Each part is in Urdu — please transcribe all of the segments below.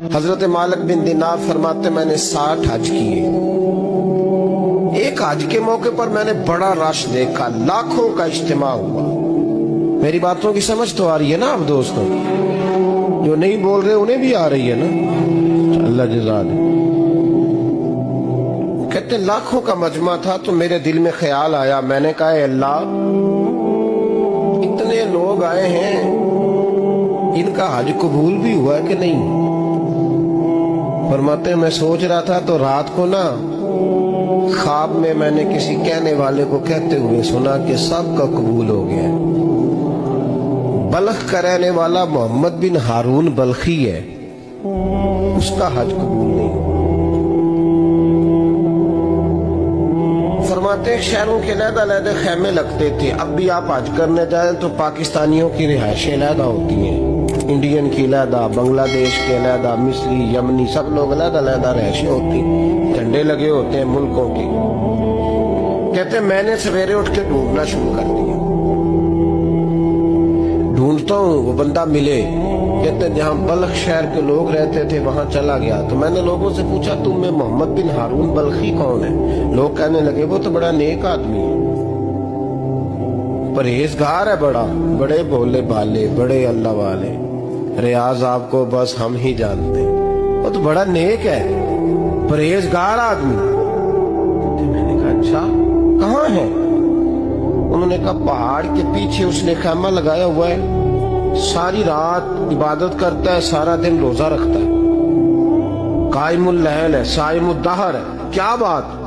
حضرت مالک بن دینار فرماتے میں نے 60 حج کیے. ایک حج کے موقع پر میں نے بڑا رش دیکھا, لاکھوں کا اجتماع ہوا. میری باتوں کی سمجھ تو آ رہی ہے نا اب دوستوں؟ جو نہیں بول رہے انہیں بھی آ رہی ہے نا؟ اللہ جزا دے. کہتے لاکھوں کا مجمع تھا تو میرے دل میں خیال آیا, میں نے کہا اے اللہ, اتنے لوگ آئے ہیں, ان کا حج قبول بھی ہوا ہے کہ نہیں؟ فرماتے ہیں میں سوچ رہا تھا تو رات کو نا خواب میں نے کسی کہنے والے کو کہتے ہوئے سنا کہ سب کا قبول ہو گیا ہے. بلخ کا رہنے والا محمد بن ہارون بلخی ہے, اس کا حج قبول نہیں. فرماتے ہیں شہروں کے علیحدہ علیحدہ خیمے لگتے تھے. اب بھی آپ حج کرنے جائیں تو پاکستانیوں کی رہائشیں علیحدہ ہوتی ہیں, انڈین کی علیحدہ, بنگلہ دیش کے علیحدہ, مصری, یمنی, سب لوگ علیحدہ علیحدہ رہائشیں ہوتی ہیں, جھنڈے لگے ہوتے ہیں ملکوں کے. کہتے ہیں میں نے سویرے اٹھ کے ڈھونڈنا شروع کر دیا, ڈھونڈتا ہوں وہ بندہ ملے. کہتے ہیں جہاں بلخ شہر کے لوگ رہتے تھے وہاں چلا گیا تو میں نے لوگوں سے پوچھا تم میں محمد بن ہارون بلخی کون ہے؟ لوگ کہنے لگے وہ تو بڑا نیک آدمی ہے, پرہیزگار ہے, بڑے بولے بالے, بڑے اللہ والے, ریاض آپ کو بس ہم ہی جانتے ہیں, وہ تو بڑا نیک ہے, پرہیزگار آدمی. میں نے کہا اچھا کہاں ہے؟ انہوں نے کہا پہاڑ کے پیچھے اس نے خیمہ لگایا ہوا ہے, ساری رات عبادت کرتا ہے, سارا دن روزہ رکھتا ہے, قائم اللیل ہے, صائم الدہر ہے. کیا بات؟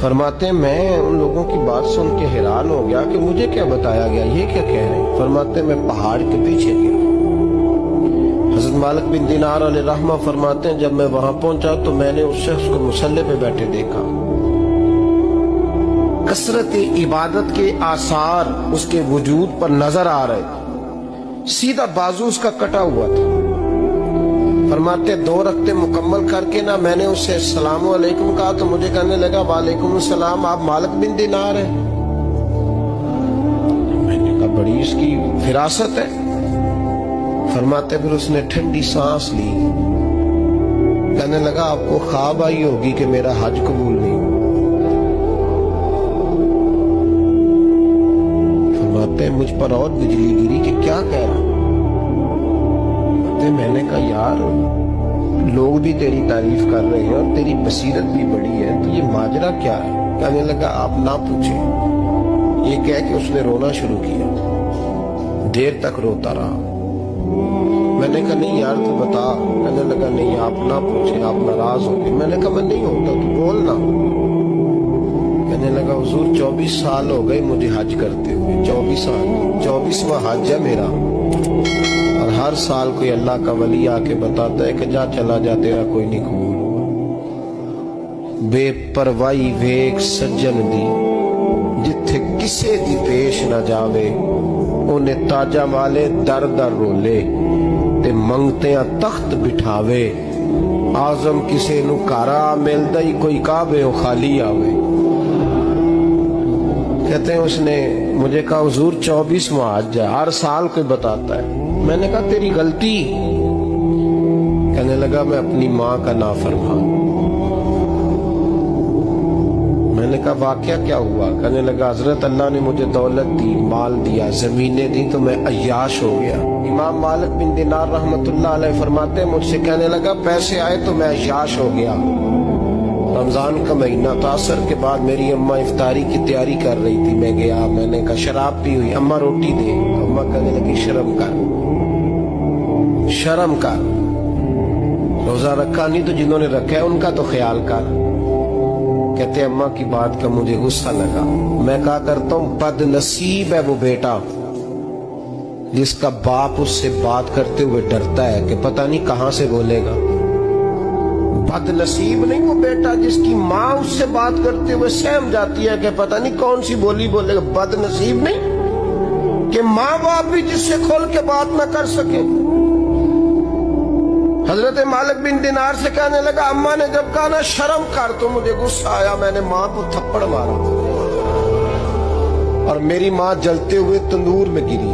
فرماتے ہیں میں ان لوگوں کی بات سن کے حیران ہو گیا کہ مجھے کیا بتایا گیا, یہ کیا کہہ رہے ہیں؟ فرماتے ہیں میں پہاڑ کے پیچھے گیا. حضرت مالک بن دینار علیہ رحمہ فرماتے ہیں جب میں وہاں پہنچا تو میں نے اس شخص کو مصلی پہ بیٹھے دیکھا. کثرت عبادت کے آثار اس کے وجود پر نظر آ رہے, سیدھا بازو اس کا کٹا ہوا تھا. فرماتے 2 رکعتیں مکمل کر کے نا میں نے اس سے السلام علیکم کہا تو مجھے کہنے لگا وعلیکم السلام, آپ مالک بن دینار ہیں؟ میں نے کہا بڑی اس کی فراست ہے. فرماتے پھر اس نے ٹھنڈی سانس لی, کہنے لگا آپ کو خواب آئی ہوگی کہ میرا حج قبول نہیں. فرماتے مجھ پر اور بجلی گری کہ کیا کہہ رہا. میں نے کہا یار لوگ بھی تیری تعریف کر رہے ہیں اور تیری بصیرت بھی بڑی ہے, تو یہ ماجرا کیا ہے؟ کہنے لگا آپ نہ پوچھیں. یہ کہہ کے اس نے رونا شروع کیا, دیر تک روتا رہا. میں نے کہا نہیں یار تو بتا. کہنے لگا نہیں آپ نہ پوچھیں, آپ ناراض ہو گئے. میں نے کہا میں نہیں ہوتا, تو بولنا. کہنے لگا حضور 24 سال ہو گئے مجھے حج کرتے ہوئے, 24 سال, 24واں حج ہے میرا, اور ہر سال کوئی اللہ کا ولی آ کے بتاتا ہے کہ جا چلا جا تیرا کوئی نہیں قبول ہوگا. بے پروائی ویک سجن دی جتھے کسے دی پیش نہ جاوے, انہیں تاجہ والے در در رولے تے منگتیاں تخت بٹھاوے. آزم کسے نو کارا ملدا ہی کوئی کعبے و خالی آوے. کہتے ہیں اس نے مجھے کہا حضور 24واں حج ہے, ہر سال کوئی بتاتا ہے. میں نے کہا تیری غلطی. کہنے لگا میں اپنی ماں کا نافرمان. میں نے کہا واقعہ کیا ہوا؟ کہنے لگا حضرت اللہ نے مجھے دولت دی, مال دیا, زمینیں دی تو میں عیاش ہو گیا. امام مالک بن دینار رحمت اللہ علیہ فرماتے ہیں مجھ سے کہنے لگا پیسے آئے تو میں عیاش ہو گیا. رمضان کا مہینہ تھا, عصر کے بعد میری اماں افطاری کی تیاری کر رہی تھی, میں گیا, میں نے کہا شراب پی ہوئی, اماں روٹی دے. اماں کہنے لگی شرم کر, شرم کر, روزہ رکھا نہیں تو جنہوں نے رکھا ہے ان کا تو خیال کر. کہتے اماں کی بات کا مجھے غصہ لگا. میں کہا کرتا ہوں بد نصیب ہے وہ بیٹا جس کا باپ اس سے بات کرتے ہوئے ڈرتا ہے کہ پتہ نہیں کہاں سے بولے گا. بد نصیب نہیں وہ بیٹا جس کی ماں اس سے بات کرتے ہوئے سہم جاتی ہے کہ پتہ نہیں کون سی بولی بولے گا. بد نصیب نہیں کہ ماں باپ بھی جس سے کھول کے بات نہ کر سکے. حضرت مالک بن دینار سے کہنے لگا اماں نے جب کہا نا شرم کر تو مجھے غصہ آیا, میں نے ماں کو تھپڑ مارا اور میری ماں جلتے ہوئے تندور میں گری.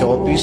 24